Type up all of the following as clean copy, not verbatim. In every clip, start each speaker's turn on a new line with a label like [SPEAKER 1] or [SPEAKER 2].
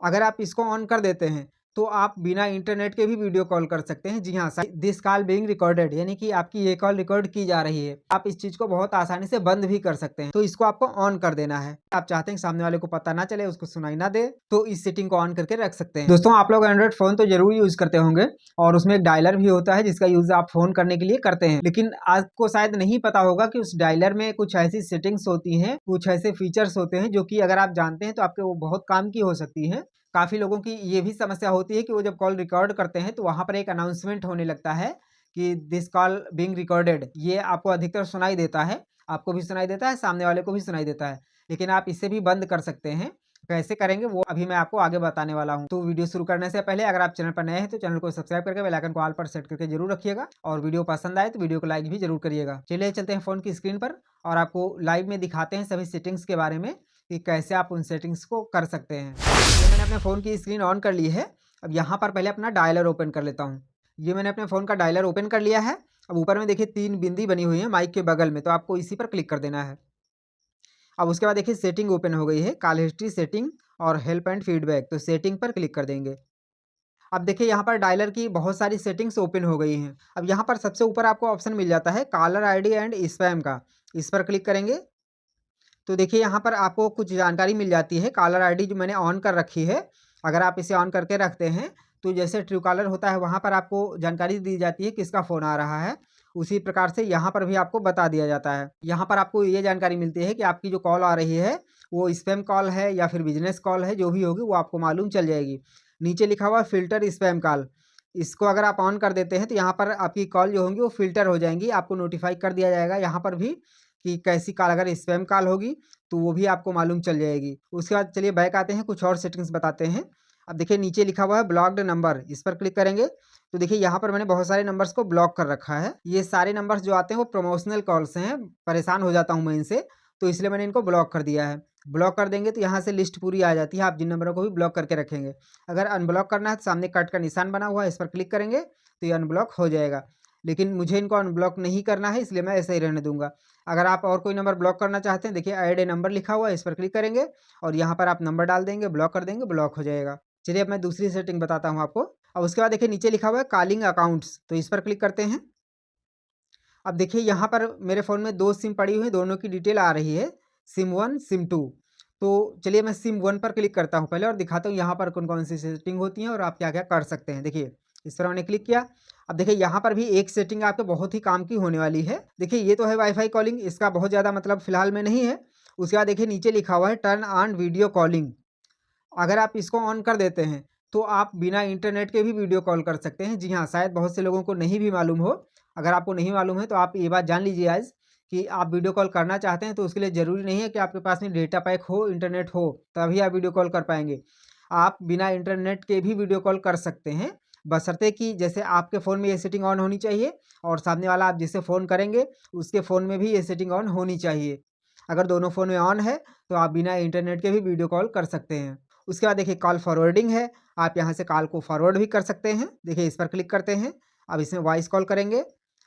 [SPEAKER 1] अगर आप इसको ऑन कर देते हैं तो आप बिना इंटरनेट के भी वीडियो कॉल कर सकते हैं। जी हाँ, दिस कॉल बीइंग रिकॉर्डेड यानी कि आपकी ये कॉल रिकॉर्ड की जा रही है। आप इस चीज को बहुत आसानी से बंद भी कर सकते हैं। तो इसको आपको ऑन कर देना है। आप चाहते हैं सामने वाले को पता ना चले, उसको सुनाई ना दे, तो इस सेटिंग को ऑन करके रख सकते हैं। दोस्तों, आप लोग एंड्रॉइड फोन तो जरूर यूज करते होंगे और उसमें एक डायलर भी होता है जिसका यूज आप फोन करने के लिए करते हैं। लेकिन आपको शायद नहीं पता होगा कि उस डायलर में कुछ ऐसी सेटिंग्स होती हैं, कुछ ऐसे फीचर्स होते हैं जो कि अगर आप जानते हैं तो आपके वो बहुत काम की हो सकती है। काफ़ी लोगों की ये भी समस्या होती है कि वो जब कॉल रिकॉर्ड करते हैं तो वहाँ पर एक अनाउंसमेंट होने लगता है कि दिस कॉल बीइंग रिकॉर्डेड। ये आपको अधिकतर सुनाई देता है, आपको भी सुनाई देता है, सामने वाले को भी सुनाई देता है। लेकिन आप इसे भी बंद कर सकते हैं। कैसे करेंगे वो अभी मैं आपको आगे बताने वाला हूँ। तो वीडियो शुरू करने से पहले अगर आप चैनल पर नए हैं तो चैनल को सब्सक्राइब करके बेल आइकन को ऑल पर सेट करके जरूर रखिएगा और वीडियो पसंद आए तो वीडियो को लाइक भी जरूर करिएगा। चलिए चलते हैं फ़ोन की स्क्रीन पर और आपको लाइव में दिखाते हैं सभी सेटिंग्स के बारे में कि कैसे आप उन सेटिंग्स को कर सकते हैं। ये मैंने अपने फ़ोन की स्क्रीन ऑन कर ली है। अब यहाँ पर पहले अपना डायलर ओपन कर लेता हूँ। ये मैंने अपने फ़ोन का डायलर ओपन कर लिया है। अब ऊपर में देखिए 3 बिंदी बनी हुई है माइक के बगल में, तो आपको इसी पर क्लिक कर देना है। अब उसके बाद देखिए सेटिंग ओपन हो गई है, कॉल हिस्ट्री सेटिंग और हेल्प एंड फीडबैक, तो सेटिंग पर क्लिक कर देंगे। अब देखिए यहाँ पर डायलर की बहुत सारी सेटिंग्स ओपन हो गई हैं। अब यहाँ पर सबसे ऊपर आपको ऑप्शन मिल जाता है कॉलर आईडी एंड स्पैम का, इस पर क्लिक करेंगे तो देखिए यहाँ पर आपको कुछ जानकारी मिल जाती है। कॉलर आईडी जो मैंने ऑन कर रखी है, अगर आप इसे ऑन करके रखते हैं तो जैसे ट्रू कॉलर होता है वहाँ पर आपको जानकारी दी जाती है किसका फ़ोन आ रहा है, उसी प्रकार से यहाँ पर भी आपको बता दिया जाता है। यहाँ पर आपको ये जानकारी मिलती है कि आपकी जो कॉल आ रही है वो स्पैम कॉल है या फिर बिजनेस कॉल है, जो भी होगी वो आपको मालूम चल जाएगी। नीचे लिखा हुआ फ़िल्टर स्पैम कॉल, इसको अगर आप ऑन कर देते हैं तो यहाँ पर आपकी कॉल जो होंगी वो फ़िल्टर हो जाएंगी, आपको नोटिफाई कर दिया जाएगा यहाँ पर भी कि कैसी कॉल, अगर स्पैम कॉल होगी तो वो भी आपको मालूम चल जाएगी। उसके बाद चलिए बैक आते हैं, कुछ और सेटिंग्स बताते हैं। अब देखिए नीचे लिखा हुआ है ब्लॉक्ड नंबर, इस पर क्लिक करेंगे तो देखिए यहाँ पर मैंने बहुत सारे नंबर्स को ब्लॉक कर रखा है। ये सारे नंबर्स जो आते हैं वो प्रमोशनल कॉल्स हैं, परेशान हो जाता हूँ मैं इनसे, तो इसलिए मैंने इनको ब्लॉक कर दिया है। ब्लॉक कर देंगे तो यहाँ से लिस्ट पूरी आ जाती है, आप जिन नंबरों को भी ब्लॉक करके रखेंगे। अगर अनब्लॉक करना है तो सामने कट का निशान बना हुआ है, इस पर क्लिक करेंगे तो ये अनब्लॉक हो जाएगा। लेकिन मुझे इनको अनब्लॉक नहीं करना है, इसलिए मैं ऐसे ही रहने दूंगा। अगर आप और कोई नंबर ब्लॉक करना चाहते हैं, देखिए ऐड ए नंबर लिखा हुआ है, इस पर क्लिक करेंगे और यहाँ पर आप नंबर डाल देंगे, ब्लॉक कर देंगे, ब्लॉक हो जाएगा। चलिए अब मैं दूसरी सेटिंग बताता हूँ आपको। अब उसके बाद देखिए नीचे लिखा हुआ है कॉलिंग अकाउंट्स, तो इस पर क्लिक करते हैं। अब देखिए यहाँ पर मेरे फ़ोन में 2 सिम पड़ी हुई है, दोनों की डिटेल आ रही है, सिम 1 सिम 2। तो चलिए मैं सिम 1 पर क्लिक करता हूँ पहले और दिखाता हूँ यहाँ पर कौन-कौन सी सेटिंग होती हैं और आप क्या-क्या कर सकते हैं। देखिए इस पर मैंने क्लिक किया। अब देखिए यहाँ पर भी एक सेटिंग आपको बहुत ही काम की होने वाली है। देखिए ये तो है वाईफ़ाई कॉलिंग, इसका बहुत ज़्यादा मतलब फ़िलहाल में नहीं है। उसके बाद देखिए नीचे लिखा हुआ है टर्न ऑन वीडियो कॉलिंग। अगर आप इसको ऑन कर देते हैं तो आप बिना इंटरनेट के भी वीडियो कॉल कर सकते हैं। जी हाँ, शायद बहुत से लोगों को नहीं भी मालूम हो। अगर आपको नहीं मालूम है तो आप ये बात जान लीजिए आज कि आप वीडियो कॉल करना चाहते हैं तो उसके लिए ज़रूरी नहीं है कि आपके पास में डेटा पैक हो, इंटरनेट हो, तभी आप वीडियो कॉल कर पाएँगे। आप बिना इंटरनेट के भी वीडियो कॉल कर सकते हैं, बशर्ते कि जैसे आपके फ़ोन में ये सेटिंग ऑन होनी चाहिए और सामने वाला आप जिससे फ़ोन करेंगे उसके फ़ोन में भी ये सेटिंग ऑन होनी चाहिए। अगर दोनों फ़ोन में ऑन है तो आप बिना इंटरनेट के भी वीडियो कॉल कर सकते हैं। उसके बाद देखिए कॉल फॉरवर्डिंग है, आप यहाँ से कॉल को फॉरवर्ड भी कर सकते हैं। देखिए इस पर क्लिक करते हैं, अब इसमें वॉइस कॉल करेंगे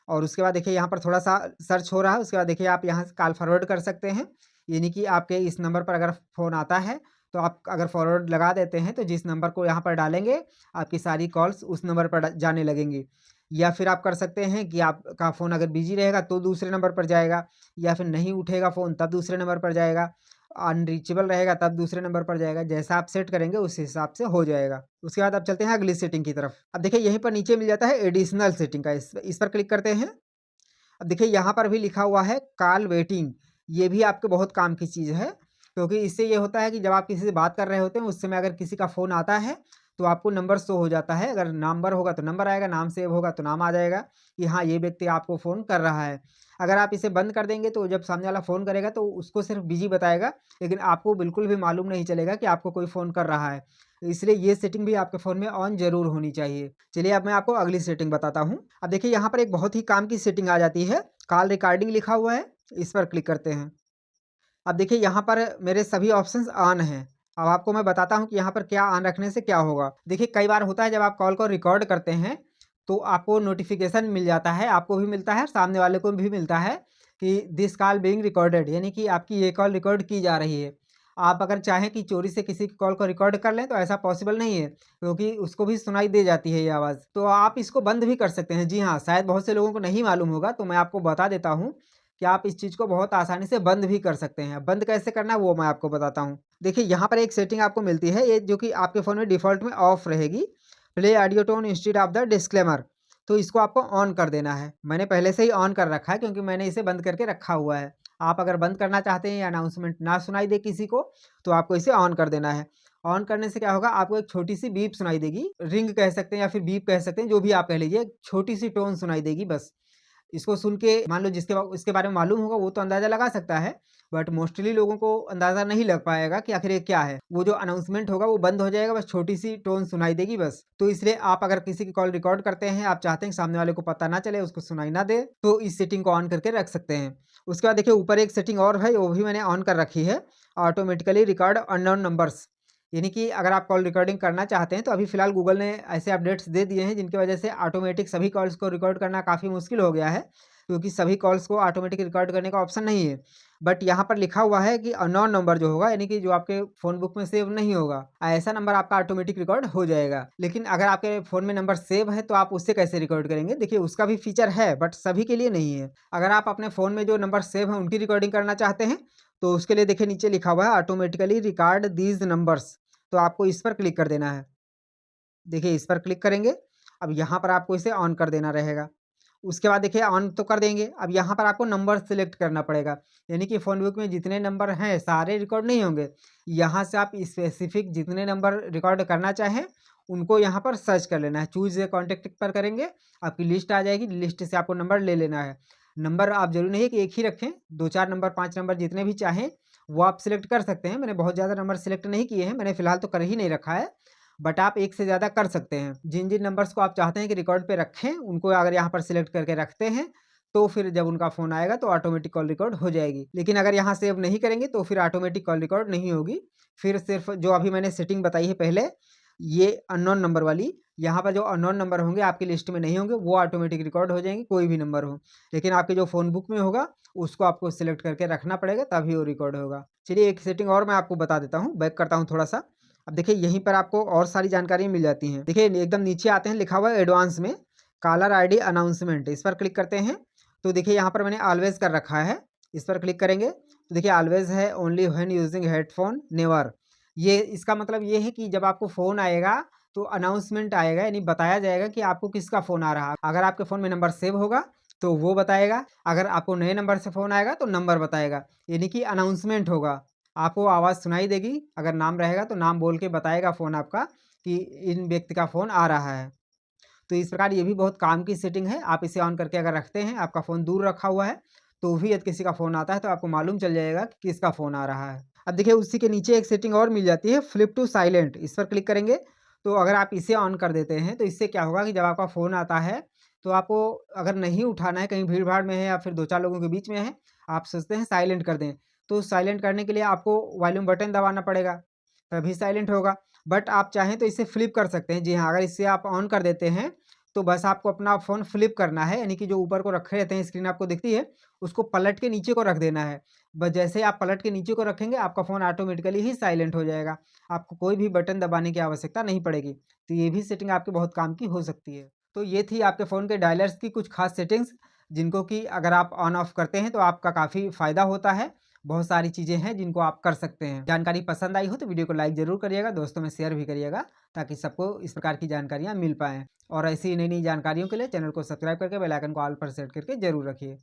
[SPEAKER 1] और उसके बाद देखिए यहाँ पर थोड़ा-सा सर्च हो रहा है, उसके बाद देखिए आप यहाँ से कॉल फॉरवर्ड कर सकते हैं। यानी कि आपके इस नंबर पर अगर फ़ोन आता है, तो आप अगर फॉरवर्ड लगा देते हैं, तो जिस नंबर को यहाँ पर डालेंगे, आपकी सारी कॉल्स उस नंबर पर जाने लगेंगी। या फिर आप कर सकते हैं कि आपका फ़ोन अगर बिज़ी रहेगा तो दूसरे नंबर पर जाएगा, या फिर नहीं उठेगा फ़ोन तब दूसरे नंबर पर जाएगा, अनरीचेबल रहेगा तब दूसरे नंबर पर जाएगा। जैसा आप सेट करेंगे उस हिसाब से हो जाएगा। उसके बाद अब चलते हैं अगली सेटिंग की तरफ। अब देखिए यहीं पर नीचे मिल जाता है एडिशनल सेटिंग का, इस पर क्लिक करते हैं। अब देखिए यहाँ पर भी लिखा हुआ है कॉल वेटिंग, ये भी आपके बहुत काम की चीज़ है, क्योंकि इससे ये होता है कि जब आप किसी से बात कर रहे होते हैं उस समय अगर किसी का फ़ोन आता है तो आपको नंबर शो हो जाता है। अगर नंबर होगा तो नंबर आएगा, नाम सेव होगा तो नाम आ जाएगा कि हाँ, ये व्यक्ति आपको फ़ोन कर रहा है। अगर आप इसे बंद कर देंगे तो जब सामने वाला फ़ोन करेगा तो उसको सिर्फ बिज़ी बताएगा, लेकिन आपको बिल्कुल भी मालूम नहीं चलेगा कि आपको कोई फ़ोन कर रहा है। इसलिए ये सेटिंग भी आपके फ़ोन में ऑन ज़रूर होनी चाहिए। चलिए अब मैं आपको अगली सेटिंग बताता हूँ। अब देखिए यहाँ पर एक बहुत ही काम की सेटिंग आ जाती है, कॉल रिकॉर्डिंग लिखा हुआ है, इस पर क्लिक करते हैं। अब देखिए यहाँ पर मेरे सभी ऑप्शंस ऑन हैं। अब आपको मैं बताता हूँ कि यहाँ पर क्या ऑन रखने से क्या होगा। देखिए कई बार होता है जब आप कॉल को रिकॉर्ड करते हैं तो आपको नोटिफ़िकेशन मिल जाता है, आपको भी मिलता है, सामने वाले को भी मिलता है कि दिस कॉल बीइंग रिकॉर्डेड, यानी कि आपकी ये कॉल रिकॉर्ड की जा रही है। आप अगर चाहें कि चोरी से किसी की कॉल को रिकॉर्ड कर लें तो ऐसा पॉसिबल नहीं है, क्योंकि उसको भी सुनाई दे जाती है ये आवाज़। तो आप इसको बंद भी कर सकते हैं। जी हाँ, शायद बहुत से लोगों को नहीं मालूम होगा, तो मैं आपको बता देता हूँ कि आप इस चीज़ को बहुत आसानी से बंद भी कर सकते हैं। बंद कैसे करना है वो मैं आपको बताता हूँ। देखिए यहाँ पर एक सेटिंग आपको मिलती है, ये जो कि आपके फ़ोन में डिफ़ॉल्ट में ऑफ रहेगी, play audio tone instead of the disclaimer. तो इसको आपको ऑन कर देना है। मैंने पहले से ही ऑन कर रखा है, क्योंकि मैंने इसे बंद करके रखा हुआ है। आप अगर बंद करना चाहते हैं या अनाउंसमेंट ना सुनाई दे किसी को, तो आपको इसे ऑन कर देना है। ऑन करने से क्या होगा, आपको एक छोटी-सी बीप सुनाई देगी, रिंग कह सकते हैं या फिर बीप कह सकते हैं, जो भी आप कह लीजिए, छोटी-सी टोन सुनाई देगी बस। इसको सुन के मान लो इसके बारे में मालूम होगा वो तो अंदाज़ा लगा सकता है, बट मोस्टली लोगों को अंदाज़ा नहीं लग पाएगा कि आखिर ये क्या है। वो जो अनाउंसमेंट होगा वो बंद हो जाएगा, बस छोटी-सी टोन सुनाई देगी बस। तो इसलिए आप अगर किसी की कॉल रिकॉर्ड करते हैं, आप चाहते हैं कि सामने वाले को पता ना चले, उसको सुनाई ना दे, तो इस सेटिंग को ऑन करके रख सकते हैं। उसके बाद देखिए ऊपर एक सेटिंग और है, वो भी मैंने ऑन कर रखी है, ऑटोमेटिकली रिकॉर्ड अननोन नंबर्स। यानी कि अगर आप कॉल रिकॉर्डिंग करना चाहते हैं, तो अभी फ़िलहाल गूगल ने ऐसे अपडेट्स दे दिए हैं जिनकी वजह से ऑटोमेटिक सभी कॉल्स को रिकॉर्ड करना काफ़ी मुश्किल हो गया है, क्योंकि सभी कॉल्स को ऑटोमेटिक रिकॉर्ड करने का ऑप्शन नहीं है। बट यहाँ पर लिखा हुआ है कि अननोन नंबर जो होगा, यानी कि जो आपके फ़ोन बुक में सेव नहीं होगा, ऐसा नंबर आपका ऑटोमेटिक रिकॉर्ड हो जाएगा। लेकिन अगर आपके फ़ोन में नंबर सेव है, तो आप उससे कैसे रिकॉर्ड करेंगे? देखिए उसका भी फीचर है, बट सभी के लिए नहीं है। अगर आप अपने फ़ोन में जो नंबर सेव हैं उनकी रिकॉर्डिंग करना चाहते हैं, तो उसके लिए देखिए नीचे लिखा हुआ है ऑटोमेटिकली रिकॉर्ड दीज़ नंबर्स। तो आपको इस पर क्लिक कर देना है। देखिए इस पर क्लिक करेंगे, अब यहाँ पर आपको इसे ऑन कर देना रहेगा। उसके बाद देखिए ऑन तो कर देंगे, अब यहाँ पर आपको नंबर सेलेक्ट करना पड़ेगा। यानी कि फ़ोन बुक में जितने नंबर हैं सारे रिकॉर्ड नहीं होंगे। यहाँ से आप स्पेसिफ़िक जितने नंबर रिकॉर्ड करना चाहें, उनको यहाँ पर सर्च कर लेना है। चूज़ ए कॉन्टैक्ट पर करेंगे, आपकी लिस्ट आ जाएगी, लिस्ट से आपको नंबर ले लेना है। नंबर आप ज़रूरी नहीं है कि एक ही रखें, 2-4 नंबर, 5 नंबर जितने भी चाहें, वो आप सिलेक्ट कर सकते हैं। मैंने बहुत ज़्यादा नंबर सिलेक्ट नहीं किए हैं, मैंने फ़िलहाल तो कर ही नहीं रखा है। बट आप एक से ज़्यादा कर सकते हैं। जिन-जिन नंबर्स को आप चाहते हैं कि रिकॉर्ड पे रखें, उनको अगर यहाँ पर सिलेक्ट करके रखते हैं, तो फिर जब उनका फ़ोन आएगा तो ऑटोमेटिक कॉल रिकॉर्ड हो जाएगी। लेकिन अगर यहाँ सेव नहीं करेंगे तो फिर ऑटोमेटिक कॉल रिकॉर्ड नहीं होगी। फिर सिर्फ़ जो अभी मैंने सेटिंग बताई है पहले, ये अननोन नंबर वाली, यहाँ पर जो अननोन नंबर होंगे आपकी लिस्ट में नहीं होंगे, वो ऑटोमेटिक रिकॉर्ड हो जाएँगे, कोई भी नंबर हो। लेकिन आपके जो फ़ोन बुक में होगा, उसको आपको सिलेक्ट करके रखना पड़ेगा, तभी वो रिकॉर्ड होगा। चलिए एक सेटिंग और मैं आपको बता देता हूँ, बैक करता हूँ थोड़ा-सा। अब देखिए यहीं पर आपको और सारी जानकारी मिल जाती हैं। देखिए एकदम नीचे आते हैं, लिखा हुआ है एडवांस में कॉलर आईडी अनाउंसमेंट, इस पर क्लिक करते हैं। तो देखिए यहाँ पर मैंने ऑलवेज़ कर रखा है, इस पर क्लिक करेंगे तो देखिए ऑलवेज़ है, only when using headphone, never. ये इसका मतलब ये है कि जब आपको फ़ोन आएगा तो अनाउंसमेंट आएगा, यानी बताया जाएगा कि आपको किसका फ़ोन आ रहा है। अगर आपके फ़ोन में नंबर सेव होगा तो वो बताएगा, अगर आपको नए नंबर से फ़ोन आएगा तो नंबर बताएगा, यानी कि अनाउंसमेंट होगा। आपको आवाज़ सुनाई देगी, अगर नाम रहेगा तो नाम बोल के बताएगा फ़ोन आपका कि इन व्यक्ति का फ़ोन आ रहा है। तो इस प्रकार ये भी बहुत काम की सेटिंग है। आप इसे ऑन करके अगर रखते हैं, आपका फ़ोन दूर रखा हुआ है, तो भी यदि किसी का फ़ोन आता है तो आपको मालूम चल जाएगा कि किसका फ़ोन आ रहा है। अब देखिए उसी के नीचे एक सेटिंग और मिल जाती है, फ्लिप टू साइलेंट, इस पर क्लिक करेंगे तो अगर आप इसे ऑन कर देते हैं तो इससे क्या होगा कि जब आपका फ़ोन आता है, तो आपको अगर नहीं उठाना है, कहीं भीड़-भाड़ में है या फिर 2-4 लोगों के बीच में है, आप सोचते हैं साइलेंट कर दें, तो साइलेंट करने के लिए आपको वॉल्यूम बटन दबाना पड़ेगा, तभी साइलेंट होगा। बट आप चाहें तो इसे फ्लिप कर सकते हैं। जी हाँ, अगर इसे आप ऑन कर देते हैं, तो बस आपको अपना फ़ोन फ्लिप करना है, यानी कि जो ऊपर को रखे रहते हैं, स्क्रीन आपको दिखती है, उसको पलट के नीचे को रख देना है। बस जैसे ही आप पलट के नीचे को रखेंगे, आपका फ़ोन ऑटोमेटिकली ही साइलेंट हो जाएगा। आपको कोई भी बटन दबाने की आवश्यकता नहीं पड़ेगी। तो ये भी सेटिंग आपके बहुत काम की हो सकती है। तो ये थी आपके फ़ोन के डायलर्स की कुछ खास सेटिंग्स, जिनको कि अगर आप ऑन ऑफ करते हैं तो आपका काफ़ी फ़ायदा होता है। बहुत सारी चीज़ें हैं जिनको आप कर सकते हैं। जानकारी पसंद आई हो तो वीडियो को लाइक ज़रूर करिएगा, दोस्तों में शेयर भी करिएगा, ताकि सबको इस प्रकार की जानकारियाँ मिल पाएँ। और ऐसी नई-नई जानकारियों के लिए चैनल को सब्सक्राइब करके बेल आइकन को ऑल पर सेट करके ज़रूर रखिए।